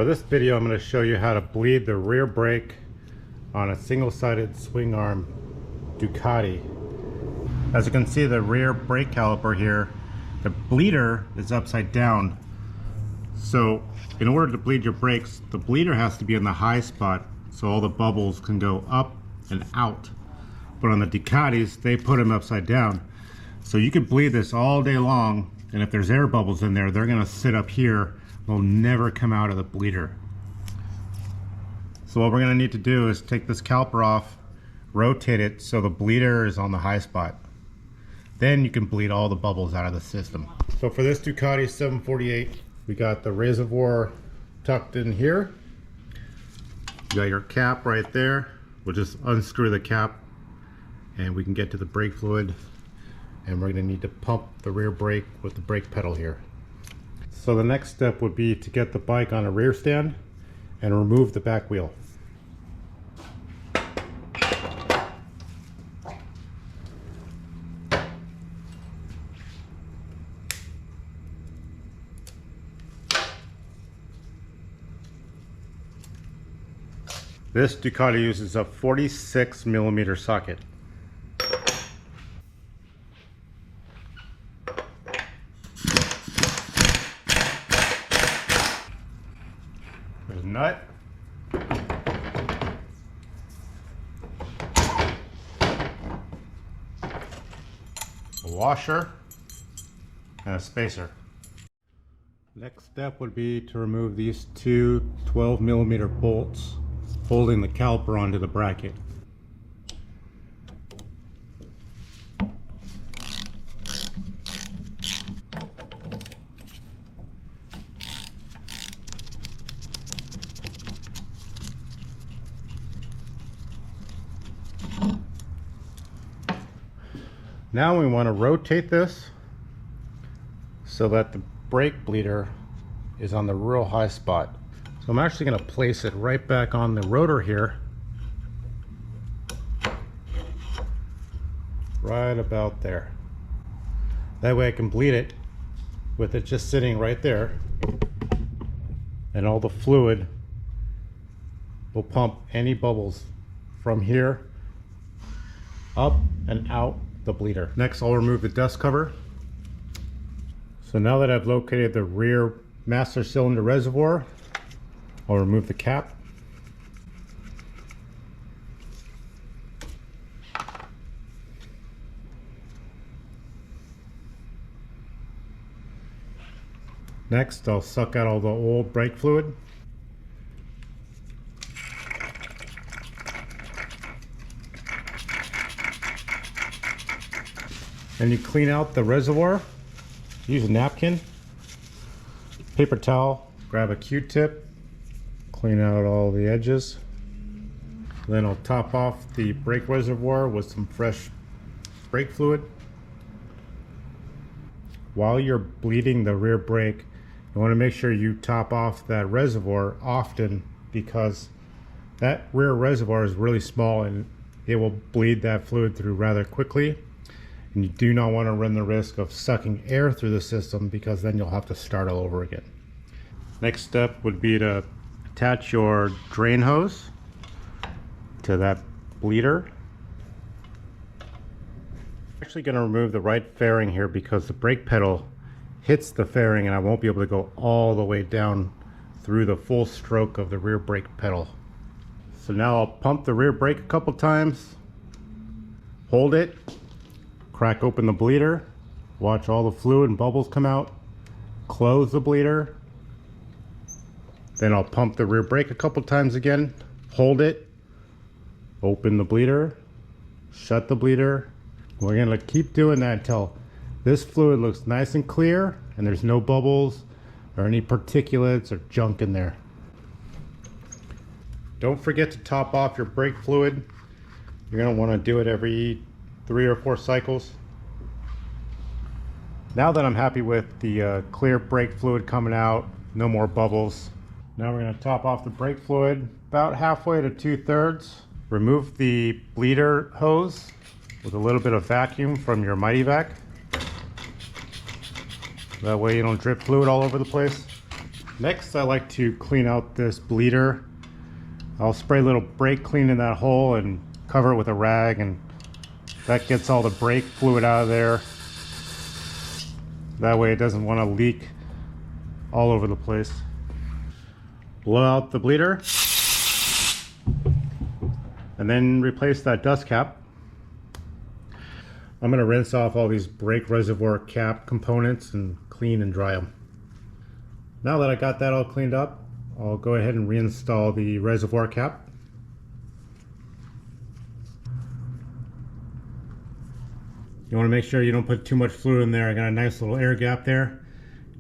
For this video, I'm going to show you how to bleed the rear brake on a single-sided swing arm Ducati. As you can see, the rear brake caliper here, the bleeder is upside down. So in order to bleed your brakes, the bleeder has to be in the high spot so all the bubbles can go up and out. But on the Ducatis, they put them upside down. So you can bleed this all day long, and if there's air bubbles in there, they're going to sit up here. They'll never come out of the bleeder. So what we're going to need to do is take this caliper off, rotate it so the bleeder is on the high spot. Then you can bleed all the bubbles out of the system. So for this Ducati 748, we got the reservoir tucked in here. You got your cap right there. We'll just unscrew the cap and we can get to the brake fluid, and we're going to need to pump the rear brake with the brake pedal here. So the next step would be to get the bike on a rear stand and remove the back wheel. This Ducati uses a 46mm socket. There's a nut. A washer and a spacer. Next step would be to remove these two 12mm bolts holding the caliper onto the bracket. Now we want to rotate this so that the brake bleeder is on the real high spot. So I'm actually going to place it right back on the rotor here, right about there. That way I can bleed it with it just sitting right there, and all the fluid will pump any bubbles from here up and out the bleeder. Next, I'll remove the dust cover. So now that I've located the rear master cylinder reservoir, I'll remove the cap. Next, I'll suck out all the old brake fluid. And you clean out the reservoir. Use a napkin, paper towel, grab a Q-tip, clean out all the edges. Then I'll top off the brake reservoir with some fresh brake fluid. While you're bleeding the rear brake, you want to make sure you top off that reservoir often, because that rear reservoir is really small and it will bleed that fluid through rather quickly. And you do not want to run the risk of sucking air through the system, because then you'll have to start all over again. Next step would be to attach your drain hose to that bleeder. I'm actually going to remove the right fairing here because the brake pedal hits the fairing and I won't be able to go all the way down through the full stroke of the rear brake pedal. So now I'll pump the rear brake a couple times, hold it, crack open the bleeder, watch all the fluid and bubbles come out, close the bleeder. Then I'll pump the rear brake a couple times again, hold it, open the bleeder, shut the bleeder. We're going to keep doing that until this fluid looks nice and clear and there's no bubbles or any particulates or junk in there. Don't forget to top off your brake fluid. You're going to want to do it every 3 or 4 cycles. Now that I'm happy with the clear brake fluid coming out, no more bubbles, now we're going to top off the brake fluid about halfway to 2/3. Remove the bleeder hose with a little bit of vacuum from your Mighty Vac. That way you don't drip fluid all over the place. Next, I like to clean out this bleeder. I'll spray a little brake clean in that hole and cover it with a rag, and that gets all the brake fluid out of there. That way it doesn't want to leak all over the place. Blow out the bleeder and then replace that dust cap. I'm going to rinse off all these brake reservoir cap components and clean and dry them. Now that I got that all cleaned up, I'll go ahead and reinstall the reservoir cap. You want to make sure you don't put too much fluid in there. I got a nice little air gap there,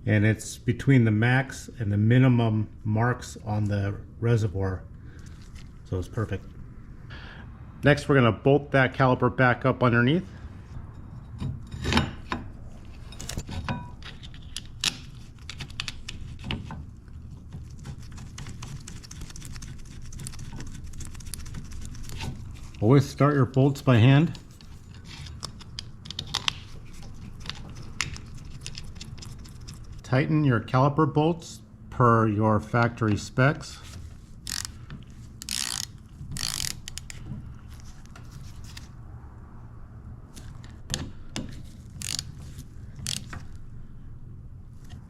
and it's between the max and the minimum marks on the reservoir, so it's perfect. Next, we're going to bolt that caliper back up underneath. Always start your bolts by hand. Tighten your caliper bolts per your factory specs.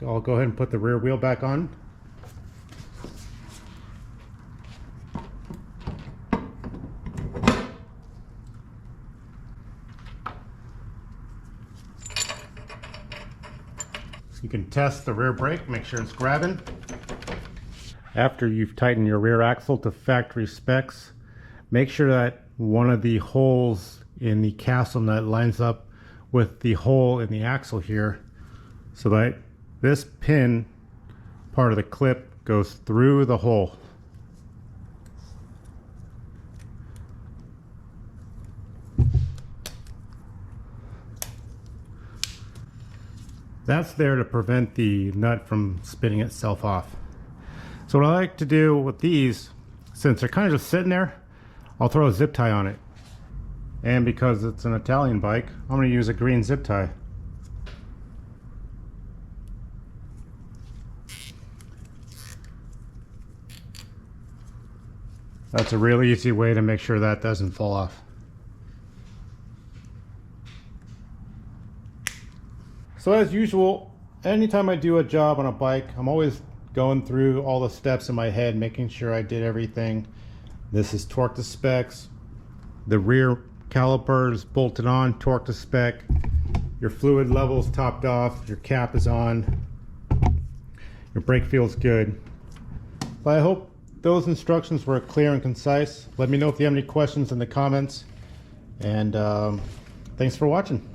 I'll go ahead and put the rear wheel back on. You can test the rear brake, make sure it's grabbing. After you've tightened your rear axle to factory specs, make sure that one of the holes in the castle nut lines up with the hole in the axle here, so that this pin part of the clip goes through the hole. That's there to prevent the nut from spinning itself off. So what I like to do with these, since they're kind of just sitting there, I'll throw a zip tie on it. And because it's an Italian bike, I'm going to use a green zip tie. That's a really easy way to make sure that doesn't fall off. So as usual, anytime I do a job on a bike, I'm always going through all the steps in my head, making sure I did everything. This is torque to specs. The rear caliper is bolted on, torque to spec. Your fluid level's topped off, your cap is on. Your brake feels good. But I hope those instructions were clear and concise. Let me know if you have any questions in the comments. And thanks for watching.